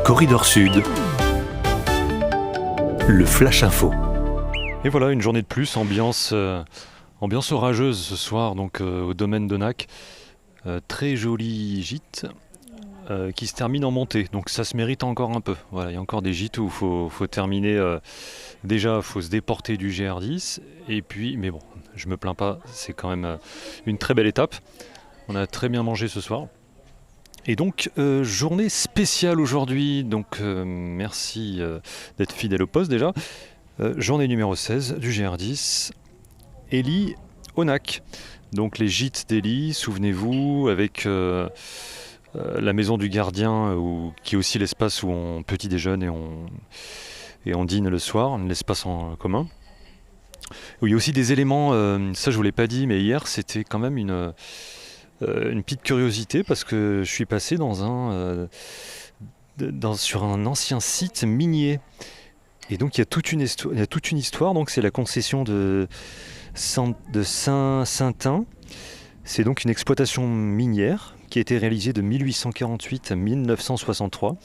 Corridor Sud, le Flash Info. Et voilà, une journée de plus, ambiance orageuse ce soir, donc au domaine d'Onac. Très joli gîte qui se termine en montée, donc ça se mérite encore un peu. Voilà, il y a encore des gîtes où il faut terminer. Déjà, il faut se déporter du GR10, et puis, mais bon, je me plains pas, c'est quand même une très belle étape. On a très bien mangé ce soir. Et donc, journée spéciale aujourd'hui, donc merci d'être fidèle au poste déjà. Journée numéro 16 du GR10, Élie Onac. Donc les gîtes d'Élie, souvenez-vous, avec la maison du gardien, qui est aussi l'espace où on petit déjeune et on dîne le soir, l'espace en commun. Où il y a aussi des éléments, ça je vous l'ai pas dit, mais hier c'était quand même une petite curiosité parce que je suis passé sur un ancien site minier. Et donc il y a toute une histoire, donc c'est la concession de Saint-Saintin. C'est donc une exploitation minière qui a été réalisée de 1848 à 1963.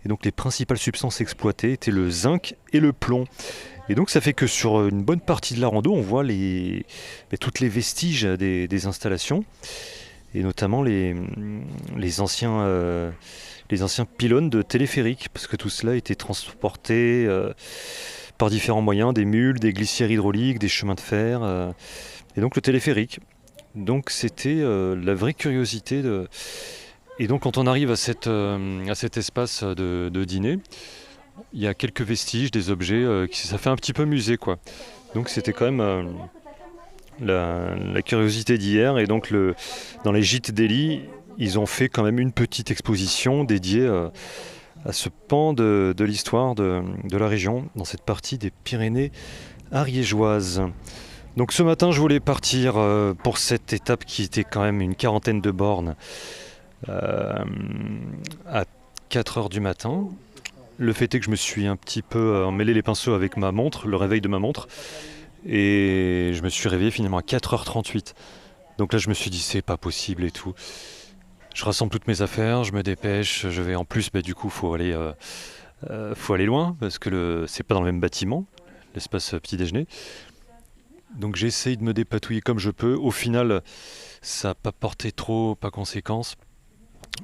Et donc les principales substances exploitées étaient le zinc et le plomb. Et donc ça fait que sur une bonne partie de la rando, on voit toutes les vestiges des installations, et notamment les anciens pylônes de téléphérique, parce que tout cela était transporté par différents moyens, des mules, des glissières hydrauliques, des chemins de fer, et donc le téléphérique. Donc c'était la vraie curiosité. Et donc quand on arrive à cet espace de dîner, il y a quelques vestiges, des objets, ça fait un petit peu musée, quoi. Donc c'était quand même la curiosité d'hier. Et donc dans les gîtes d'Élie, ils ont fait quand même une petite exposition dédiée à ce pan de l'histoire de la région, dans cette partie des Pyrénées ariégeoises. Donc ce matin, je voulais partir pour cette étape qui était quand même une quarantaine de bornes à 4 heures du matin. Le fait est que je me suis un petit peu emmêlé les pinceaux avec ma montre, le réveil de ma montre, et je me suis réveillé finalement à 4h38. Donc là, je me suis dit, c'est pas possible et tout. Je rassemble toutes mes affaires, je me dépêche, je vais en plus, du coup, faut aller loin, parce que c'est pas dans le même bâtiment, l'espace petit déjeuner. Donc j'essaye de me dépatouiller comme je peux. Au final, ça n'a pas porté trop à conséquence.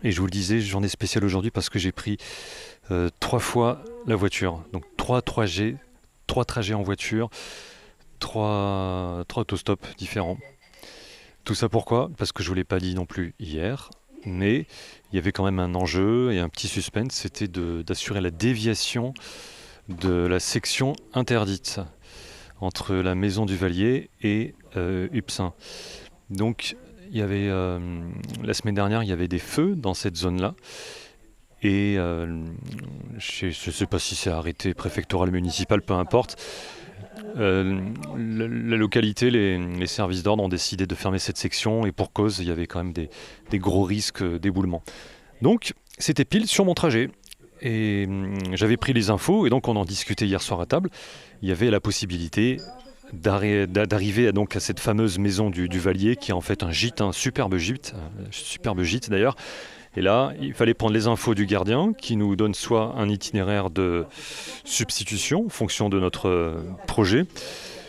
Et je vous le disais, journée spéciale aujourd'hui parce que j'ai pris 3 fois la voiture. Donc 3 trajets en voiture, 3 autostops différents. Tout ça pourquoi ? Parce que je ne vous l'ai pas dit non plus hier, mais il y avait quand même un enjeu et un petit suspense, c'était d'assurer la déviation de la section interdite entre la maison du Vallier et Upsin. Donc il y avait la semaine dernière, il y avait des feux dans cette zone-là. Et je ne sais pas si c'est arrêté préfectoral, municipal, peu importe. La localité, les services d'ordre ont décidé de fermer cette section, et pour cause, il y avait quand même des gros risques d'éboulement. Donc c'était pile sur mon trajet. Et j'avais pris les infos, et donc on en discutait hier soir à table. Il y avait la possibilité d'arriver donc à cette fameuse maison du Vallier, qui est en fait un gîte, un superbe gîte d'ailleurs. Et là, il fallait prendre les infos du gardien, qui nous donne soit un itinéraire de substitution en fonction de notre projet,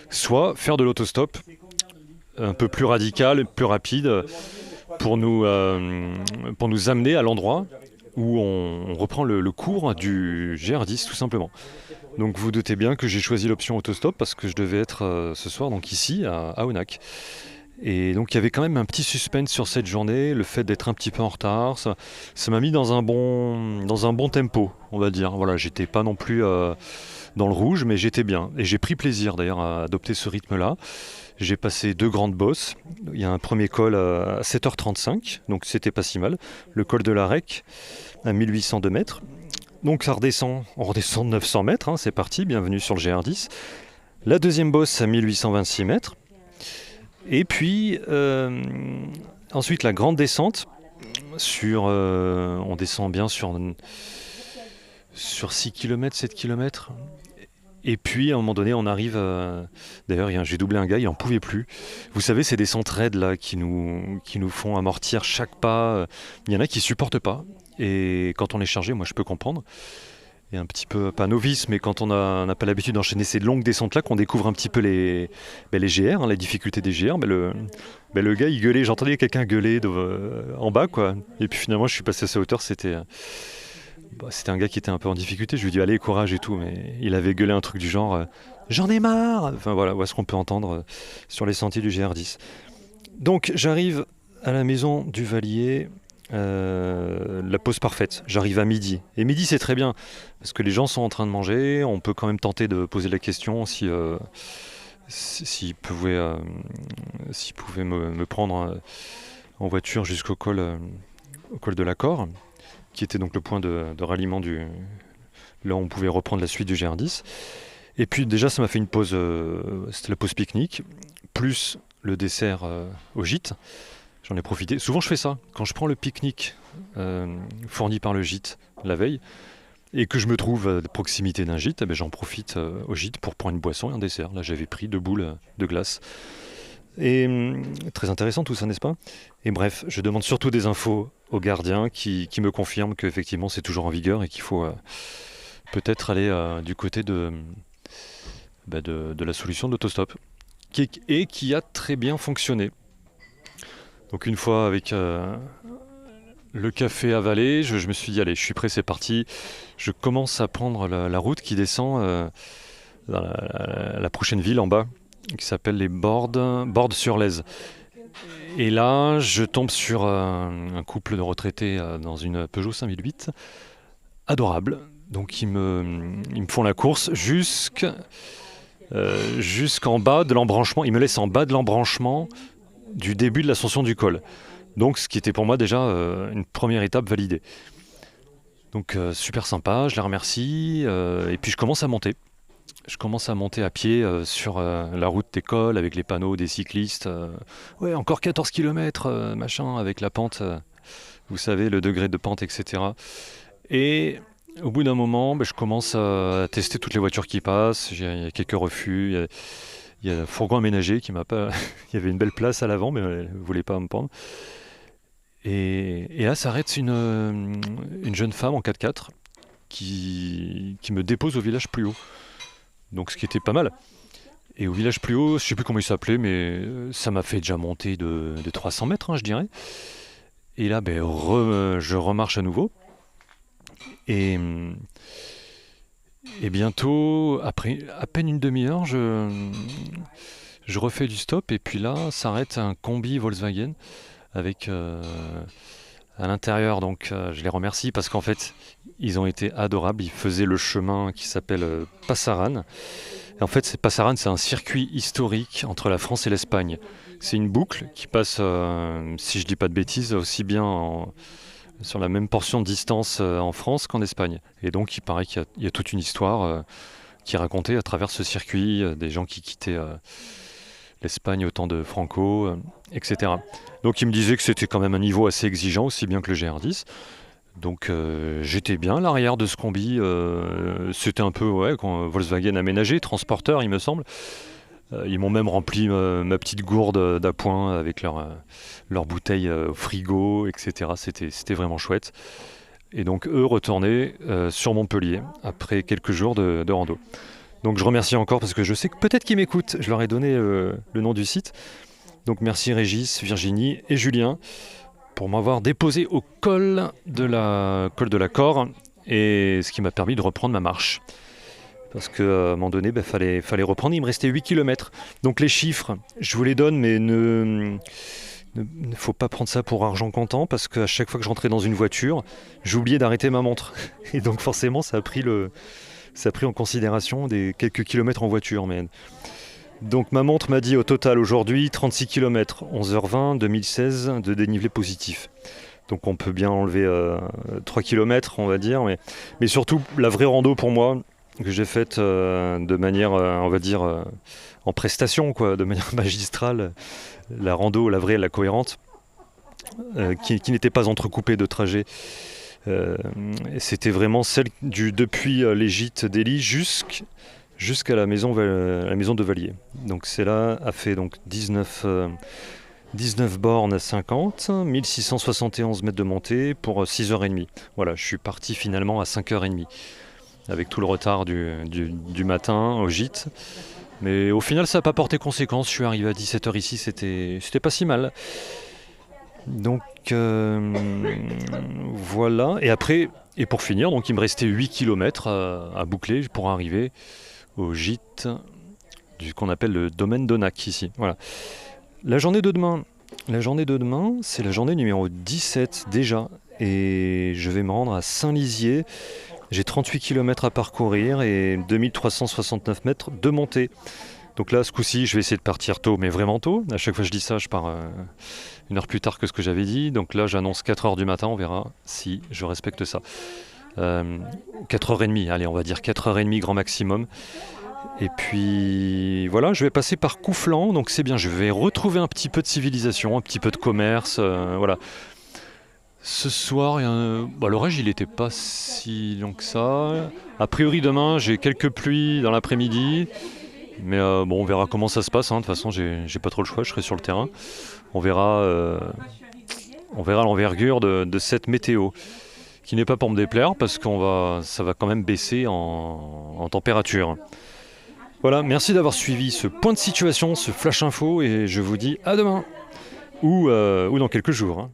soit faire de l'autostop un peu plus radical, plus rapide, pour nous amener à l'endroit où on reprend le cours du GR10 tout simplement. Donc vous doutez bien que j'ai choisi l'option autostop parce que je devais être ce soir donc ici à Onac. Et donc il y avait quand même un petit suspense sur cette journée, le fait d'être un petit peu en retard, ça m'a mis dans un bon tempo, on va dire. Voilà, j'étais pas non plus dans le rouge, mais j'étais bien. Et j'ai pris plaisir d'ailleurs à adopter ce rythme-là. J'ai passé 2 grandes bosses. Il y a un premier col à 7h35, donc c'était pas si mal. Le col de la Rec à 1802 mètres. Donc ça redescend, on redescend de 900 mètres, c'est parti, bienvenue sur le GR10. La deuxième bosse à 1826 mètres. Et puis ensuite la grande descente, on descend bien sur 6 km, 7 km. Et puis à un moment donné, on arrive. D'ailleurs, j'ai doublé un gars, il en pouvait plus. Vous savez, c'est des centres-aides là qui nous font amortir chaque pas. Il y en a qui supportent pas. Et quand on est chargé, moi je peux comprendre. Et un petit peu, pas novice, mais quand on n'a pas l'habitude d'enchaîner ces longues descentes-là, qu'on découvre un petit peu les GR, les difficultés des GR, le gars il gueulait, j'entendais quelqu'un gueuler en bas, quoi. Et puis finalement, je suis passé à sa hauteur, c'était un gars qui était un peu en difficulté. Je lui ai dit allez, courage et tout, mais il avait gueulé un truc du genre j'en ai marre. Enfin voilà ce qu'on peut entendre sur les sentiers du GR10. Donc j'arrive à la maison du Vallier. La pause parfaite, j'arrive à midi. Et midi c'est très bien, parce que les gens sont en train de manger, on peut quand même tenter de poser la question s'ils pouvaient me prendre en voiture jusqu'au col de l'Accord, qui était donc le point de ralliement là où on pouvait reprendre la suite du GR10. Et puis déjà ça m'a fait une pause, c'était la pause pique-nique, plus le dessert au gîte. J'en ai profité. Souvent, je fais ça. Quand je prends le pique-nique fourni par le gîte la veille et que je me trouve à proximité d'un gîte, j'en profite au gîte pour prendre une boisson et un dessert. Là, j'avais pris 2 boules de glace. Et très intéressant tout ça, n'est-ce pas? Et bref, je demande surtout des infos aux gardiens qui me confirment qu'effectivement, c'est toujours en vigueur et qu'il faut peut-être aller du côté de la solution de l'autostop qui a très bien fonctionné. Donc une fois avec le café avalé, je me suis dit allez, je suis prêt, c'est parti. Je commence à prendre la route qui descend dans la prochaine ville en bas, qui s'appelle les Bordes-sur-Lèze. Et là, je tombe sur un couple de retraités dans une Peugeot 5008, adorable. Donc ils me font la course jusqu'en bas de l'embranchement. Ils me laissent en bas de l'embranchement du début de l'ascension du col. Donc ce qui était pour moi déjà une première étape validée. Donc super sympa, je les remercie. Et puis je commence à monter. Je commence à monter à pied sur la route d'école avec les panneaux des cyclistes. Ouais, encore 14 km, machin, avec la pente. Vous savez, le degré de pente, etc. Et au bout d'un moment, je commence à tester toutes les voitures qui passent. Il y a quelques refus. Il y a un fourgon aménagé qui m'a pas. Il y avait une belle place à l'avant, mais elle ne voulait pas me prendre. Et là, s'arrête une jeune femme en 4x4 qui me dépose au village plus haut. Donc, ce qui était pas mal. Et au village plus haut, je ne sais plus comment il s'appelait, mais ça m'a fait déjà monter de 300 mètres, je dirais. Et là, je remarche à nouveau. Et bientôt, après à peine une demi-heure, je refais du stop et puis là s'arrête un combi Volkswagen avec à l'intérieur, donc je les remercie parce qu'en fait ils ont été adorables. Ils faisaient le chemin qui s'appelle Passaran. Et en fait Passaran, c'est un circuit historique entre la France et l'Espagne. C'est une boucle qui passe, si je dis pas de bêtises, aussi bien sur la même portion de distance en France qu'en Espagne. Et donc il paraît qu'il y a toute une histoire qui est racontée à travers ce circuit, des gens qui quittaient l'Espagne au temps de Franco, etc. Donc il me disait que c'était quand même un niveau assez exigeant, aussi bien que le GR10. Donc j'étais bien, l'arrière de ce combi, c'était un peu Volkswagen aménagé, transporteur il me semble. Ils m'ont même rempli ma petite gourde d'appoint avec leur bouteille au frigo, etc. C'était vraiment chouette. Et donc eux retournaient sur Montpellier après quelques jours de rando. Donc je remercie encore parce que je sais que peut-être qu'ils m'écoutent. Je leur ai donné le nom du site. Donc merci Régis, Virginie et Julien pour m'avoir déposé au col de l'Accord et ce qui m'a permis de reprendre ma marche. Parce qu'à un moment donné, fallait reprendre. Il me restait 8 km. Donc les chiffres, je vous les donne, mais ne faut pas prendre ça pour argent comptant, parce qu'à chaque fois que je rentrais dans une voiture, j'oubliais d'arrêter ma montre. Et donc forcément, ça a pris en considération des quelques kilomètres en voiture. Donc ma montre m'a dit au total aujourd'hui 36 km, 11h20, 2016 de dénivelé positif. Donc on peut bien enlever 3 km, on va dire. Mais surtout, la vraie rando pour moi, que j'ai faite de manière, on va dire, en prestation, quoi, de manière magistrale, la rando, la vraie, la cohérente, qui n'était pas entrecoupée de trajets. C'était vraiment celle depuis les gîtes d'Élie jusqu'à la maison de Valier. Donc c'est là a fait donc 19 bornes à 50, 1671 mètres de montée pour 6h30. Voilà, je suis parti finalement à 5h30 avec tout le retard du matin au gîte. Mais au final, ça n'a pas porté conséquence. Je suis arrivé à 17h ici, c'était pas si mal. Donc voilà. Et après, et pour finir, donc il me restait 8 km à boucler pour arriver au gîte du qu'on appelle le domaine d'Onac ici. Voilà. La journée de demain, c'est la journée numéro 17 déjà. Et je vais me rendre à Saint-Lizier. J'ai 38 km à parcourir et 2369 mètres de montée. Donc là, ce coup-ci, je vais essayer de partir tôt, mais vraiment tôt. À chaque fois que je dis ça, je pars une heure plus tard que ce que j'avais dit. Donc là, j'annonce 4h du matin, on verra si je respecte ça. 4h30, allez, on va dire 4h30 grand maximum. Et puis voilà, je vais passer par Couflan, donc c'est bien, je vais retrouver un petit peu de civilisation, un petit peu de commerce, voilà. Ce soir, l'orage il n'était pas si long que ça. A priori demain, j'ai quelques pluies dans l'après-midi. Mais bon, on verra comment ça se passe. De toute façon, j'ai pas trop le choix, je serai sur le terrain. On verra l'envergure de cette météo, qui n'est pas pour me déplaire, parce ça va quand même baisser en température. Voilà, merci d'avoir suivi ce point de situation, ce flash info, et je vous dis à demain, ou dans quelques jours.